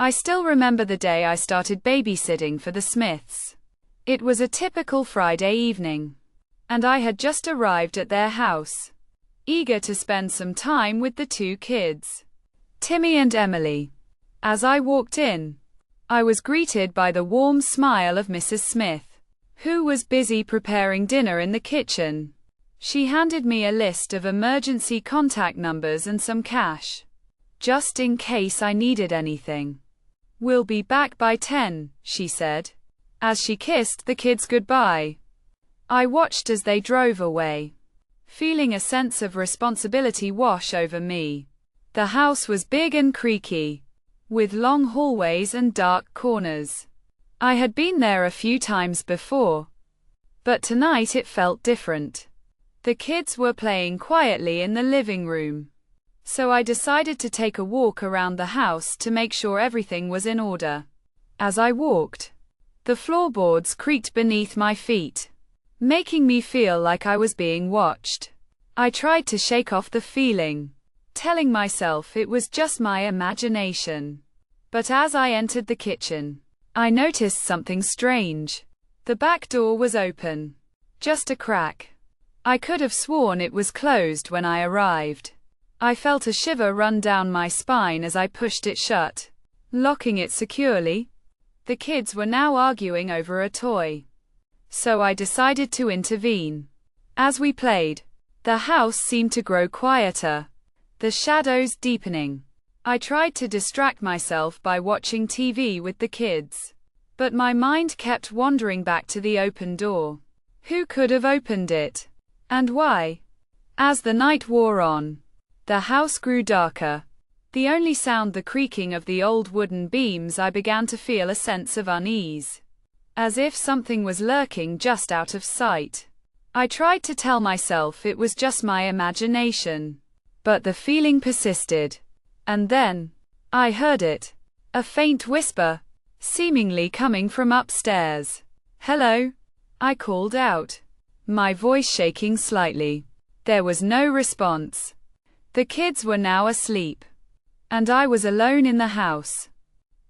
I still remember the day I started babysitting for the Smiths. It was a typical Friday evening, and I had just arrived at their house, eager to spend some time with the two kids, Timmy and Emily. As I walked in, I was greeted by the warm smile of Mrs. Smith, who was busy preparing dinner in the kitchen. She handed me a list of emergency contact numbers and some cash, just in case I needed anything. "We'll be back by 10, she said, as she kissed the kids goodbye. I watched as they drove away, feeling a sense of responsibility wash over me. The house was big and creaky, with long hallways and dark corners. I had been there a few times before, but tonight it felt different. The kids were playing quietly in the living room, so I decided to take a walk around the house to make sure everything was in order. As I walked, the floorboards creaked beneath my feet, making me feel like I was being watched. I tried to shake off the feeling, telling myself it was just my imagination. But as I entered the kitchen, I noticed something strange. The back door was open, just a crack. I could have sworn it was closed when I arrived. I felt a shiver run down my spine as I pushed it shut, locking it securely. The kids were now arguing over a toy, so I decided to intervene. As we played, the house seemed to grow quieter, the shadows deepening. I tried to distract myself by watching TV with the kids, but my mind kept wandering back to the open door. Who could have opened it? And why? As the night wore on, the house grew darker. The only sound the creaking of the old wooden beams. I began to feel a sense of unease, as if something was lurking just out of sight. I tried to tell myself it was just my imagination, but the feeling persisted. And then, I heard it. A faint whisper, seemingly coming from upstairs. "Hello?" I called out, my voice shaking slightly. There was no response. The kids were now asleep, and I was alone in the house.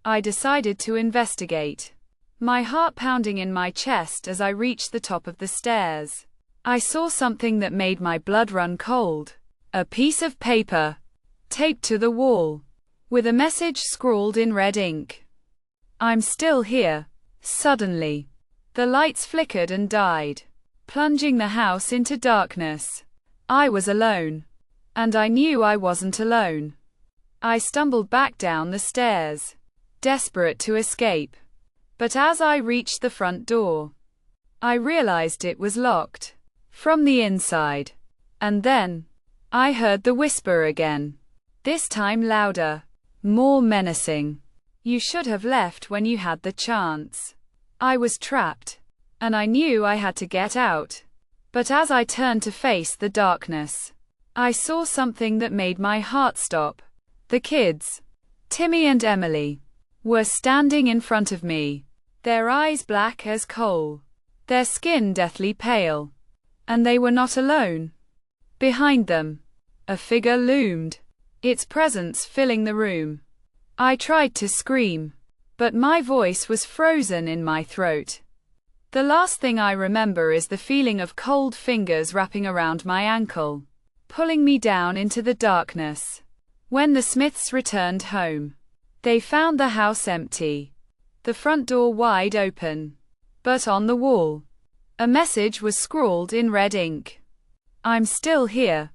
I decided to investigate, my heart pounding in my chest as I reached the top of the stairs. I saw something that made my blood run cold. A piece of paper, taped to the wall, with a message scrawled in red ink. "I'm still here." Suddenly, the lights flickered and died, plunging the house into darkness. I was alone, and I knew I wasn't alone. I stumbled back down the stairs, desperate to escape. But as I reached the front door, I realized it was locked from the inside. And then, I heard the whisper again, this time louder, more menacing. "You should have left when you had the chance." I was trapped, and I knew I had to get out. But as I turned to face the darkness, I saw something that made my heart stop. The kids, Timmy and Emily, were standing in front of me, their eyes black as coal, their skin deathly pale. And they were not alone. Behind them, a figure loomed, its presence filling the room. I tried to scream, but my voice was frozen in my throat. The last thing I remember is the feeling of cold fingers wrapping around my ankle, pulling me down into the darkness. When the Smiths returned home, they found the house empty, the front door wide open. But on the wall, a message was scrawled in red ink. "I'm still here."